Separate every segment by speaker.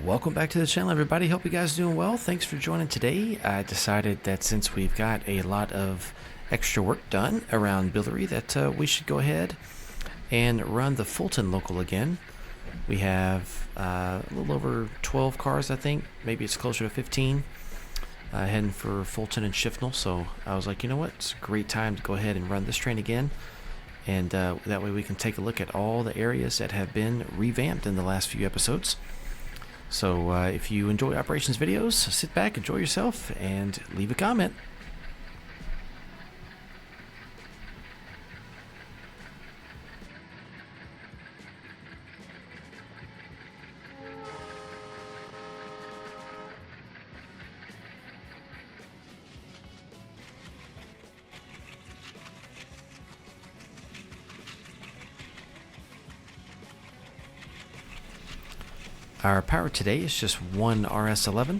Speaker 1: Welcome back to the channel, everybody. Hope you guys are doing well. Thanks for joining today. I decided that since we've got a lot of extra work done around Billary that we should go ahead and run the Fulton Local again. We have a little over 12 cars, I think. Maybe it's closer to 15 heading for Fulton and Shifnal. So I was like, you know what? It's a great time to go ahead and run this train again. And that way we can take a look at all the areas that have been revamped in the last few episodes. So if you enjoy operations videos, sit back, enjoy yourself, and leave a comment. Our power today is just one RS11.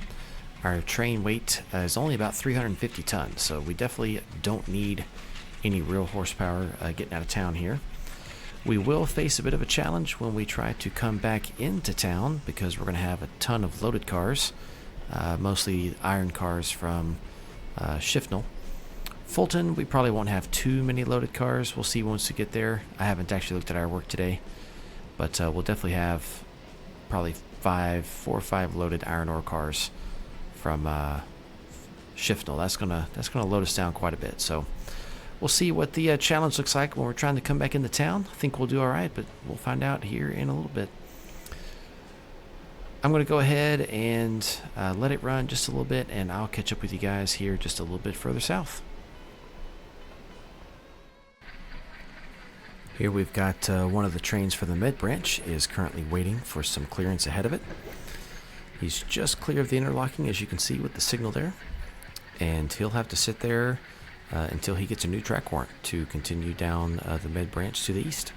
Speaker 1: Our train weight is only about 350 tons, so we definitely don't need any real horsepower getting out of town here. We will face a bit of a challenge when we try to come back into town because we're going to have a ton of loaded cars, mostly iron cars from Shifnal. Fulton, we probably won't have too many loaded cars. We'll see once we get there. I haven't actually looked at our work today, but we'll definitely have probably 4 or 5 loaded iron ore cars from Shifnal. That's gonna load us down quite a bit. So we'll see what the challenge looks like when we're trying to come back into town. I think we'll do all right, but we'll find out here in a little bit. I'm gonna go ahead and let it run just a little bit, and I'll catch up with you guys here just a little bit further south. Here we've got one of the trains for the med branch is currently waiting for some clearance ahead of it. He's just clear of the interlocking, as you can see with the signal there, and he'll have to sit there until he gets a new track warrant to continue down the med branch to the east.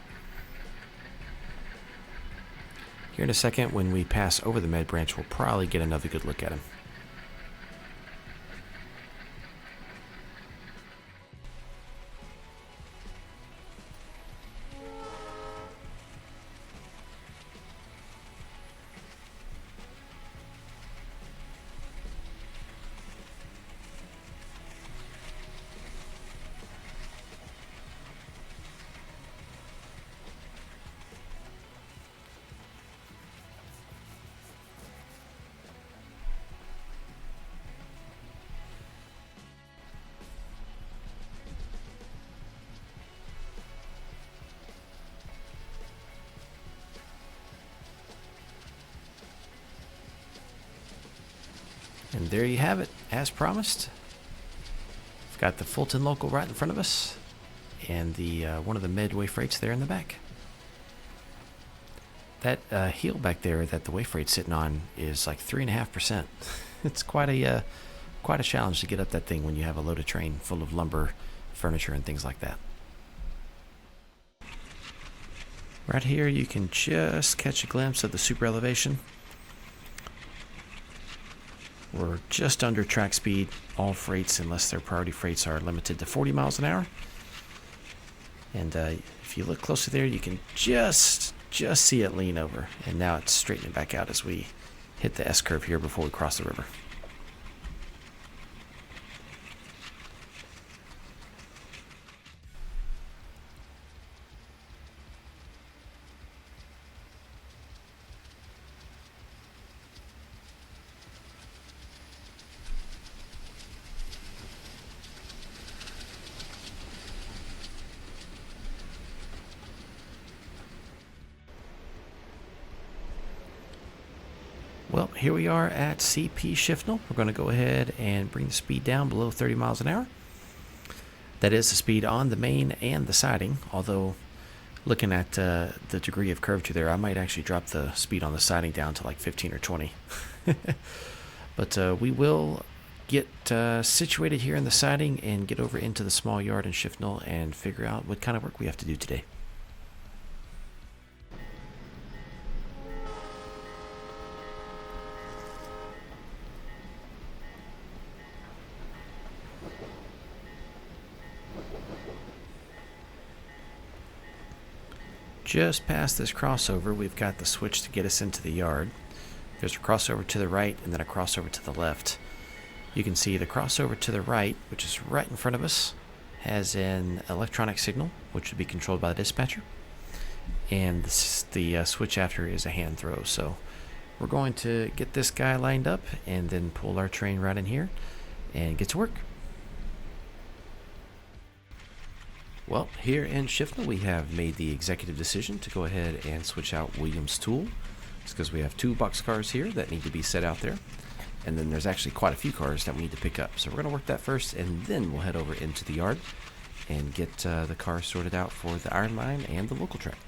Speaker 1: Here in a second, when we pass over the med branch, we'll probably get another good look at him. And there you have it, as promised. We've got the Fulton Local right in front of us, and the one of the Midway freights there in the back. That hill back there that the way freight's sitting on is like 3.5%. It's quite a challenge to get up that thing when you have a loaded train full of lumber, furniture, and things like that. Right here, you can just catch a glimpse of the super elevation. We're just under track speed. All freights, unless they're priority freights, are limited to 40 miles an hour. And if you look closer there, you can just see it lean over. And now it's straightening back out as we hit the S-curve here before we cross the river. Well, here we are at CP Shifnal. We're going to go ahead and bring the speed down below 30 miles an hour. That is the speed on the main and the siding, although looking at the degree of curvature there, I might actually drop the speed on the siding down to like 15 or 20. But we will get situated here in the siding and get over into the small yard in Shifnal and figure out what kind of work we have to do today. Just past this crossover, we've got the switch to get us into the yard. There's a crossover to the right and then a crossover to the left. You can see the crossover to the right, which is right in front of us, has an electronic signal, which would be controlled by the dispatcher. And the switch after is a hand throw. So we're going to get this guy lined up and then pull our train right in here and get to work. Well, here in Shifnal, we have made the executive decision to go ahead and switch out Williams' tool. It's because we have 2 boxcars here that need to be set out there. And then there's actually quite a few cars that we need to pick up. So we're going to work that first, and then we'll head over into the yard and get the cars sorted out for the iron mine and the local track.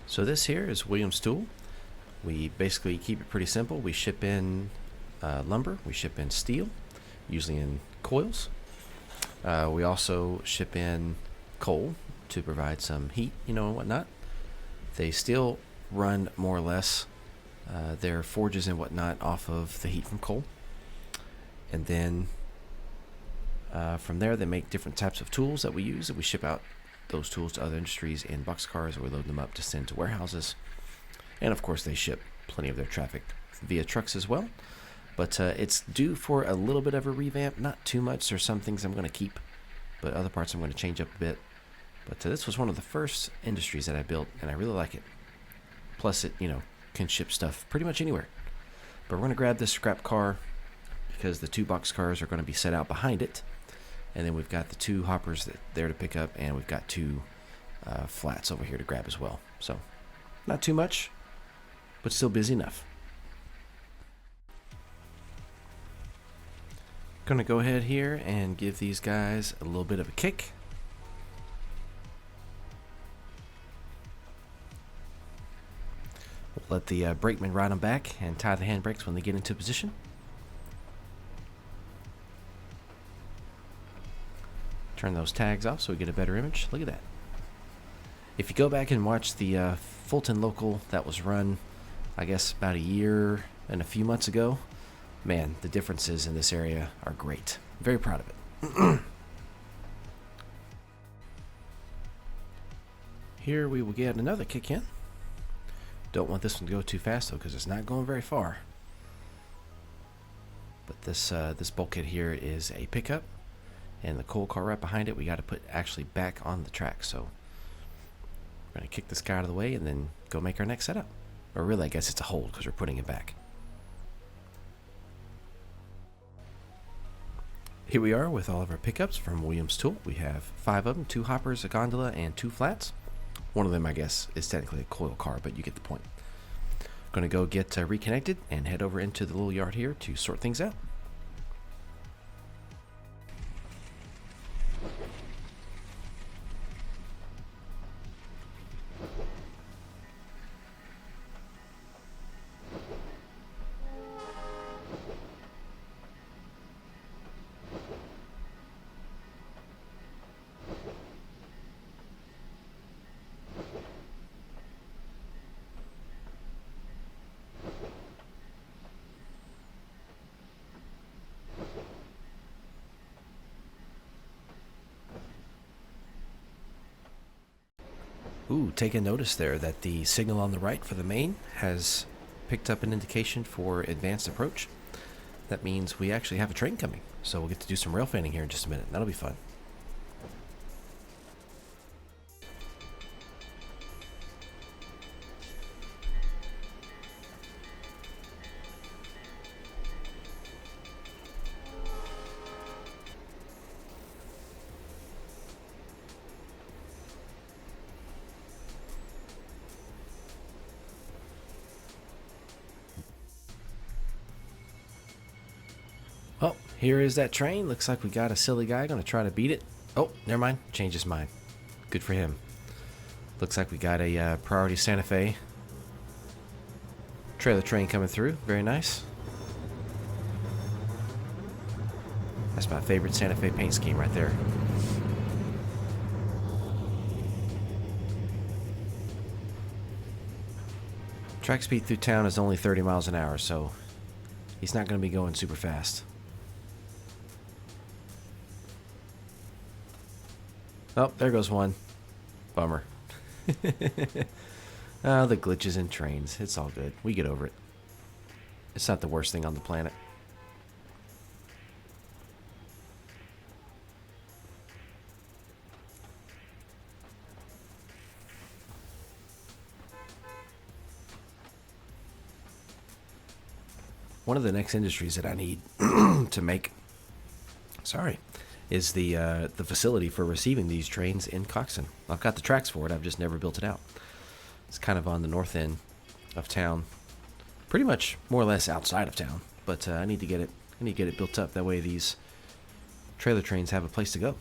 Speaker 1: So this here is Williams' tool. We basically keep it pretty simple. We ship in lumber, we ship in steel, usually in coils. We also ship in coal to provide some heat, and whatnot. They still run more or less their forges and whatnot off of the heat from coal. And then from there, they make different types of tools that we use, that we ship out those tools to other industries in boxcars, or we load them up to send to warehouses. And of course, they ship plenty of their traffic via trucks as well. But it's due for a little bit of a revamp, not too much. There's some things I'm going to keep, but other parts I'm going to change up a bit. But this was one of the first industries that I built, and I really like it. Plus, it can ship stuff pretty much anywhere. But we're going to grab this scrap car because the 2 box cars are going to be set out behind it. And then we've got the 2 hoppers there to pick up, and we've got 2 flats over here to grab as well. So, not too much, but still busy enough. Gonna go ahead here and give these guys a little bit of a kick. We'll let the brakeman ride them back and tie the handbrakes when they get into position. Turn those tags off so we get a better image. Look at that. If you go back and watch the Fulton Local that was run, I guess about a year and a few months ago, man, the differences in this area are great. Very proud of it. Here we will get another kick in. Don't want this one to go too fast though, because it's not going very far. But this bulkhead here is a pickup, and the coal car right behind it we got to put actually back on the track. So we're going to kick this guy out of the way and then go make our next setup. Or really, I guess it's a hold because we're putting it back. Here we are with all of our pickups from Williams Tool. We have 5 of them, 2 hoppers, a gondola, and 2 flats. One of them, I guess, is technically a coil car, but you get the point. Going to go get reconnected and head over into the little yard here to sort things out. Ooh, take a notice there that the signal on the right for the main has picked up an indication for advanced approach. That means we actually have a train coming. So we'll get to do some rail fanning here in just a minute. That'll be fun. Oh, here is that train. Looks like we got a silly guy going to try to beat it. Oh, never mind. Changed his mind. Good for him. Looks like we got a priority Santa Fe trailer train coming through. Very nice. That's my favorite Santa Fe paint scheme right there. Track speed through town is only 30 miles an hour, so he's not going to be going super fast. Oh, there goes one. Bummer. The glitches in trains. It's all good. We get over it. It's not the worst thing on the planet. One of the next industries that I need to make, is the facility for receiving these trains in Coxton. I've got the tracks for it. I've just never built it out. It's kind of on the north end of town, pretty much more or less outside of town. But I need to get it. I need to get it built up. That way, these trailer trains have a place to go.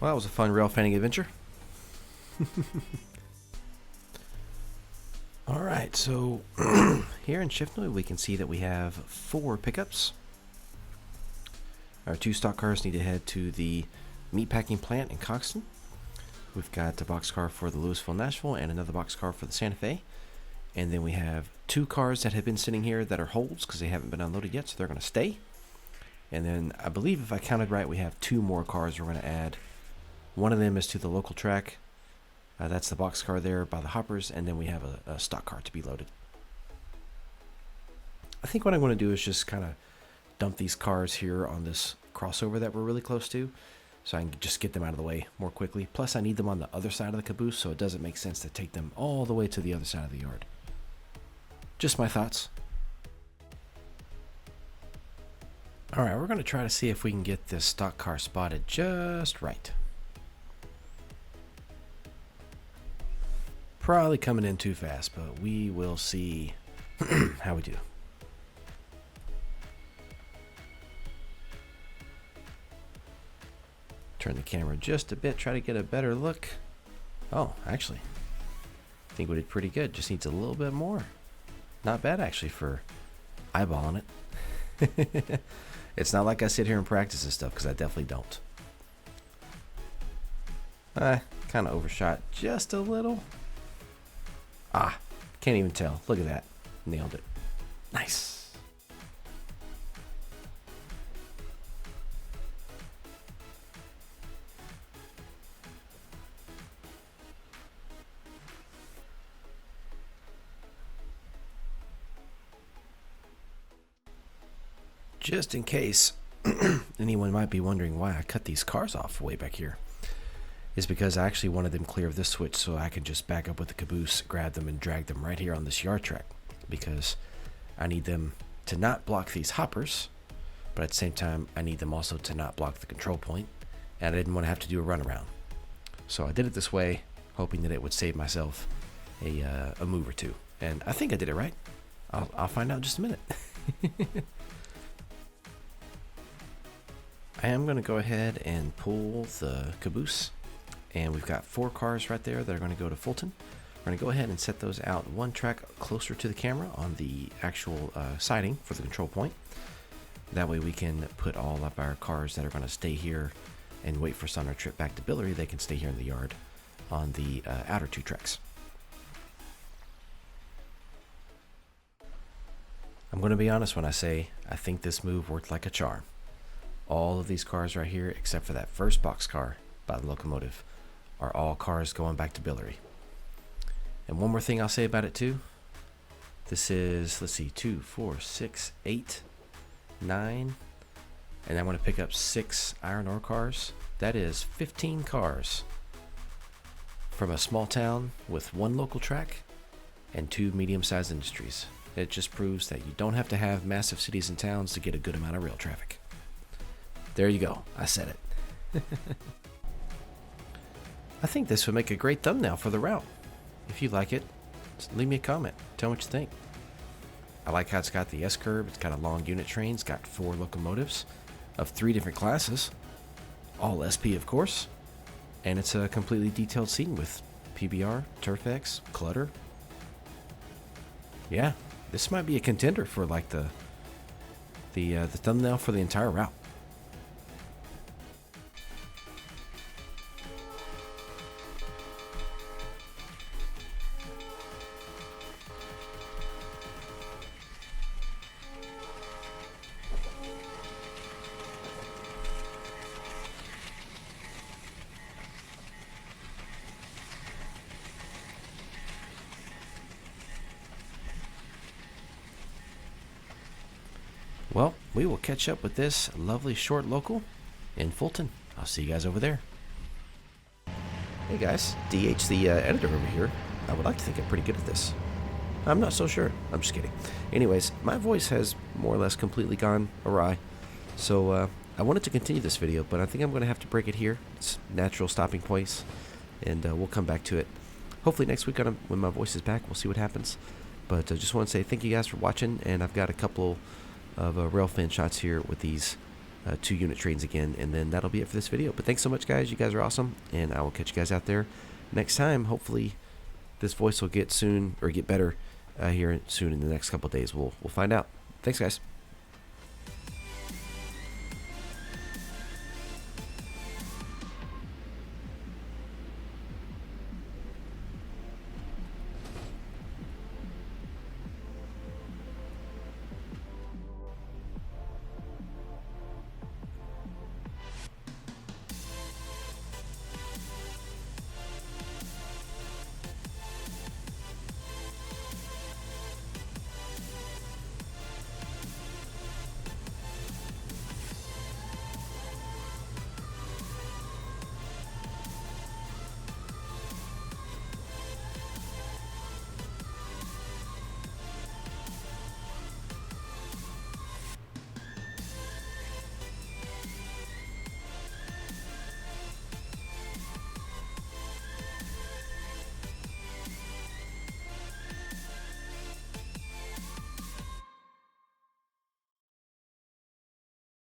Speaker 1: Well, that was a fun rail fanning adventure. Alright, so here in Shifnal we can see that we have 4 pickups. Our 2 stock cars need to head to the meatpacking plant in Coxton. We've got a boxcar for the Louisville-Nashville and another boxcar for the Santa Fe. And then we have 2 cars that have been sitting here that are holds because they haven't been unloaded yet, so they're going to stay. And then I believe if I counted right, we have 2 more cars we're going to add. One of them is to the local track. That's the boxcar there by the hoppers, and then we have a stock car to be loaded. I think what I'm going to do is just kind of dump these cars here on this crossover that we're really close to, so I can just get them out of the way more quickly. Plus, I need them on the other side of the caboose, so it doesn't make sense to take them all the way to the other side of the yard. Just my thoughts. Alright, we're going to try to see if we can get this stock car spotted just right. Probably coming in too fast, but we will see how we do. Turn the camera just a bit, try to get a better look. Oh, actually, I think we did pretty good. Just needs a little bit more. Not bad, actually, for eyeballing it. It's not like I sit here and practice this stuff, because I definitely don't. I kind of overshot just a little. Ah, can't even tell. Look at that. Nailed it. Nice. Just in case anyone might be wondering why I cut these cars off way back here, is because I actually wanted them clear of this switch so I could just back up with the caboose, grab them, and drag them right here on this yard track, because I need them to not block these hoppers, but at the same time I need them also to not block the control point, and I didn't want to have to do a runaround. So I did it this way, hoping that it would save myself a move or two, and I think I did it right. I'll find out in just a minute. I am going to go ahead and pull the caboose, and we've got 4 cars right there that are going to go to Fulton. We're going to go ahead and set those out one track closer to the camera on the actual siding for the control point. That way we can put all of our cars that are going to stay here and wait for us on our trip back to Billary. They can stay here in the yard on the outer 2 tracks. I'm going to be honest when I say I think this move worked like a charm. All of these cars right here, except for that first box car by the locomotive, are all cars going back to Billary. And one more thing I'll say about it too. This is, let's see, 2, 4, 6, 8, 9, and I want to pick up 6 iron ore cars. That is 15 cars from a small town with 1 local track and 2 medium-sized industries. It just proves that you don't have to have massive cities and towns to get a good amount of rail traffic. There you go. I said it. I think this would make a great thumbnail for the route. If you like it, just leave me a comment. Tell me what you think. I like how it's got the S-curve. It's got a long unit train. It's got 4 locomotives of 3 different classes. All SP, of course. And it's a completely detailed scene with PBR, Turfex, clutter. Yeah, this might be a contender for like the thumbnail for the entire route. Well, we will catch up with this lovely short local in Fulton. I'll see you guys over there. Hey guys, DH the editor over here. I would like to think I'm pretty good at this. I'm not so sure. I'm just kidding. Anyways, my voice has more or less completely gone awry. So I wanted to continue this video, but I think I'm going to have to break it here. It's natural stopping place, and we'll come back to it. Hopefully next week when my voice is back, we'll see what happens. But I just want to say thank you guys for watching, and I've got a couple of rail fan shots here with these 2-unit trains again, and then that'll be it for this video. But thanks so much, guys. You guys are awesome, and I will catch you guys out there next time. Hopefully this voice will get better here soon in the next couple of days. We'll find out. Thanks, guys.